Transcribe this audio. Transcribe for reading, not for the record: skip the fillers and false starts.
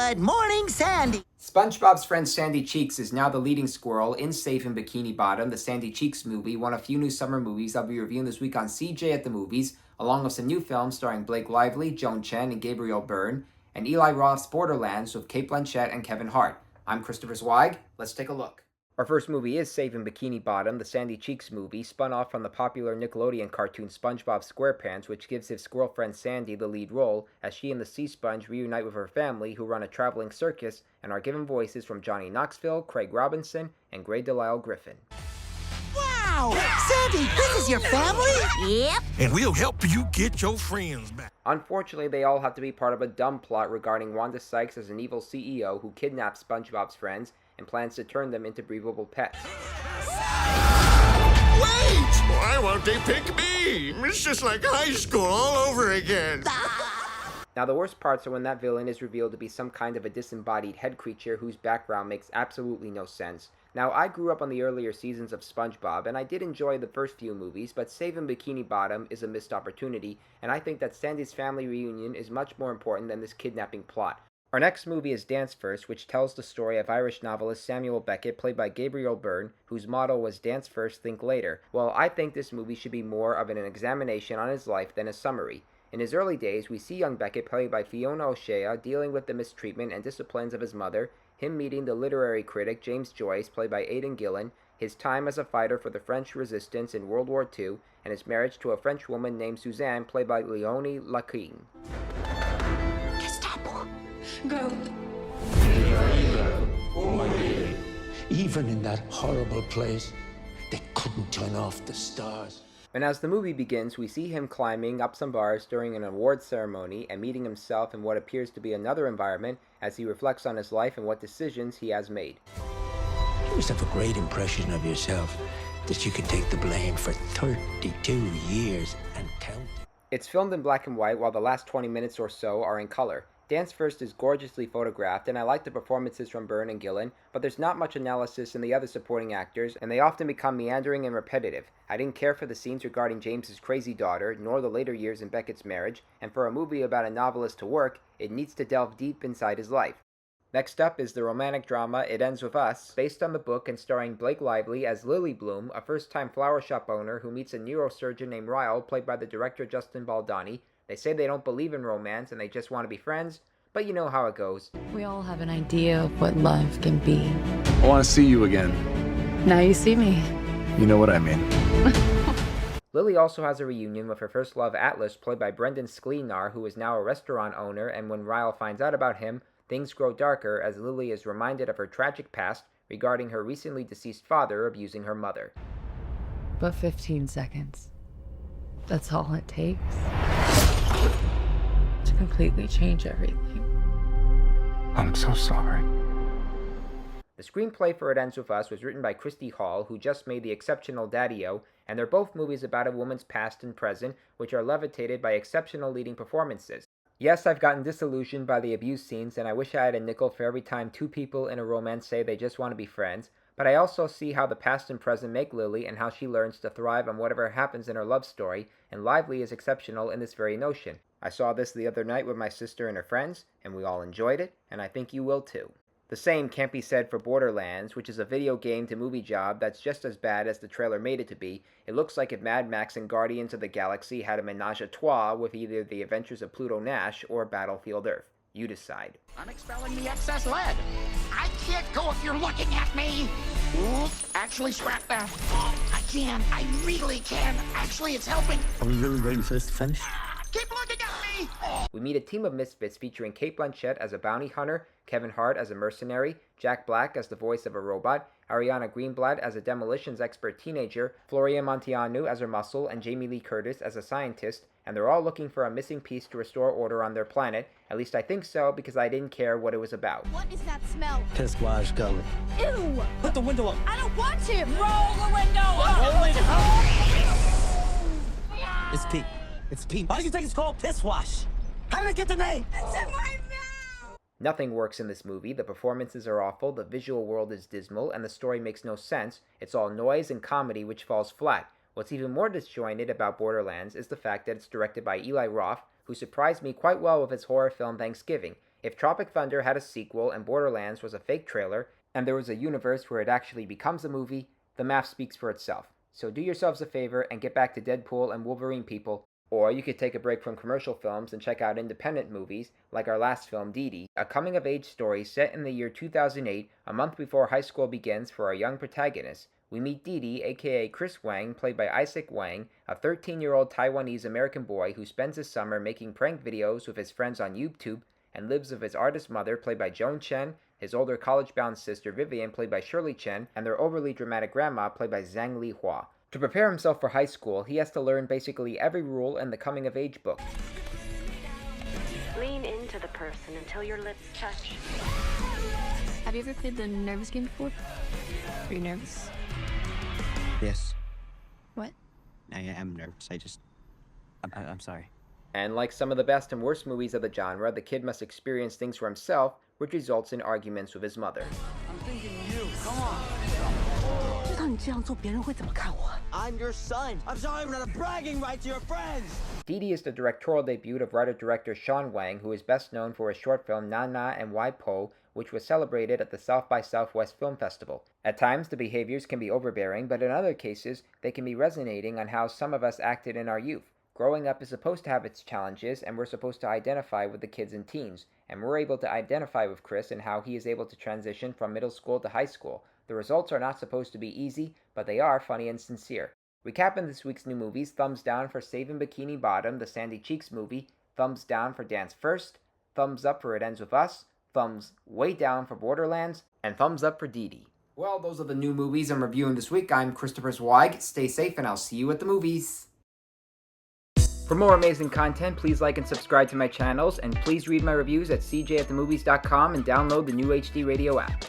Good morning, Sandy. SpongeBob's friend Sandy Cheeks is now the leading squirrel in Safe in Bikini Bottom, the Sandy Cheeks movie, one of few new summer movies I'll be reviewing this week on CJ at the Movies, along with some new films starring Blake Lively, Joan, Chen, and Gabriel Byrne, and Eli Roth's Borderlands with Cate Blanchett and Kevin Hart. I'm Christopher Zweig. Let's take a look. Our first movie is Safe in Bikini Bottom, the Sandy Cheeks movie, spun off from the popular Nickelodeon cartoon SpongeBob SquarePants, which gives his squirrel friend Sandy the lead role as she and the Sea Sponge reunite with her family, who run a traveling circus and are given voices from Johnny Knoxville, Craig Robinson, and Grey Delisle Griffin. Wow! Sandy, this is your family? Yep. And we'll help you get your friends back. Unfortunately, they all have to be part of a dumb plot regarding Wanda Sykes as an evil CEO who kidnaps SpongeBob's friends and plans to turn them into breathable pets. Wait! Why won't they pick me? It's just like high school all over again. Now, the worst parts are when that villain is revealed to be some kind of a disembodied head creature whose background makes absolutely no sense. Now, I grew up on the earlier seasons of SpongeBob, and I did enjoy the first few movies, but Safe in Bikini Bottom is a missed opportunity, and I think that Sandy's family reunion is much more important than this kidnapping plot. Our next movie is Dance First, which tells the story of Irish novelist Samuel Beckett, played by Gabriel Byrne, whose motto was Dance First, Think Later. Well, I think this movie should be more of an examination on his life than a summary. In his early days, we see young Beckett, played by Fiona O'Shea, dealing with the mistreatment and disciplines of his mother, him meeting the literary critic James Joyce, played by Adian Gillen, his time as a fighter for the French resistance in World War II, and his marriage to a French woman named Suzanne, played by Léonie Laquine. Go. Even in that horrible place, they couldn't turn off the stars. And as the movie begins, we see him climbing up some bars during an awards ceremony and meeting himself in what appears to be another environment as he reflects on his life and what decisions he has made. You must have a great impression of yourself that you can take the blame for 32 years and counting. It's filmed in black and white, while the last 20 minutes or so are in color. Dance First is gorgeously photographed, and I like the performances from Byrne and Gillen, but there's not much analysis in the other supporting actors, and they often become meandering and repetitive. I didn't care for the scenes regarding James's crazy daughter, nor the later years in Beckett's marriage, and for a movie about a novelist to work, it needs to delve deep inside his life. Next up is the romantic drama It Ends With Us, based on the book and starring Blake Lively as Lily Bloom, a first-time flower shop owner who meets a neurosurgeon named Ryle, played by the director Justin Baldoni. They say they don't believe in romance and they just want to be friends, but you know how it goes. We all have an idea of what love can be. I want to see you again. Now you see me. You know what I mean. Lily also has a reunion with her first love, Atlas, played by Brendan Sklenar, who is now a restaurant owner, and when Ryle finds out about him, things grow darker as Lily is reminded of her tragic past regarding her recently deceased father abusing her mother. But 15 seconds. That's all it takes to completely change everything. I'm so sorry. The screenplay for It Ends With Us was written by Christy Hall, who just made The Exceptional Daddy-O, and they're both movies about a woman's past and present, which are levitated by exceptional leading performances. Yes, I've gotten disillusioned by the abuse scenes, and I wish I had a nickel for every time two people in a romance say they just want to be friends, but I also see how the past and present make Lily and how she learns to thrive on whatever happens in her love story, and Lively is exceptional in this very notion. I saw this the other night with my sister and her friends, and we all enjoyed it, and I think you will too. The same can't be said for Borderlands, which is a video game to movie job that's just as bad as the trailer made it to be. It looks like if Mad Max and Guardians of the Galaxy had a menage a trois with either The Adventures of Pluto Nash or Battlefield Earth. You decide. I'm expelling the excess lead. I can't go if you're looking at me. Oops, actually scrap that. I can. I really can. Actually, it's helping. Are we really waiting for this to finish? Keep looking at me. We meet a team of misfits featuring Cate Blanchett as a bounty hunter, Kevin Hart as a mercenary, Jack Black as the voice of a robot, Ariana Greenblatt as a demolitions expert teenager, Floria Montianu as her muscle, and Jamie Lee Curtis as a scientist, and they're all looking for a missing piece to restore order on their planet. At least I think so, because I didn't care what it was about. What is that smell? Piss wash gullet. Ew! Put the window up. I don't want to! Roll the window up! Roll it up! It's Pete. It's Pete. Why do you think it's called piss wash? How did I get the name? It's in my mouth! Nothing works in this movie. The performances are awful, the visual world is dismal, and the story makes no sense. It's all noise and comedy which falls flat. What's even more disjointed about Borderlands is the fact that it's directed by Eli Roth, who surprised me quite well with his horror film Thanksgiving. If Tropic Thunder had a sequel and Borderlands was a fake trailer, and there was a universe where it actually becomes a movie, the math speaks for itself. So do yourselves a favor and get back to Deadpool and Wolverine people, or you could take a break from commercial films and check out independent movies, like our last film, Didi, a coming-of-age story set in the year 2008, a month before high school begins for our young protagonist. We meet Didi, aka Chris Wang, played by Izaac Wang, a 13-year-old Taiwanese-American boy who spends his summer making prank videos with his friends on YouTube and lives with his artist mother, played by Joan Chen, his older college-bound sister Vivian, played by Shirley Chen, and their overly dramatic grandma, played by Zhang Li Hua. To prepare himself for high school, he has to learn basically every rule in the coming-of-age book. Lean into the person until your lips touch. Have you ever played the nervous game before? Are you nervous? Yes. What? I am nervous. I'm sorry. And like some of the best and worst movies of the genre, the kid must experience things for himself, which results in arguments with his mother. I'm thinking you. Come on. I'm your son. I'm sorry I'm not bragging rights to your friends. Didi is the directorial debut of writer-director Sean Wang, who is best known for his short film Na Na and Wai Po, which was celebrated at the South by Southwest Film Festival. At times, the behaviors can be overbearing, but in other cases, they can be resonating on how some of us acted in our youth. Growing up is supposed to have its challenges, and we're supposed to identify with the kids and teens, and we're able to identify with Chris and how he is able to transition from middle school to high school. The results are not supposed to be easy, but they are funny and sincere. Recapping this week's new movies: thumbs down for Saving Bikini Bottom, the Sandy Cheeks movie, thumbs down for Dance First, thumbs up for It Ends With Us, thumbs way down for Borderlands, and thumbs up for Didi. Well, those are the new movies I'm reviewing this week. I'm Christopher Zweig. Stay safe, and I'll see you at the movies. For more amazing content, please like and subscribe to my channels, and please read my reviews at cjatthemovies.com and download the new HD Radio app.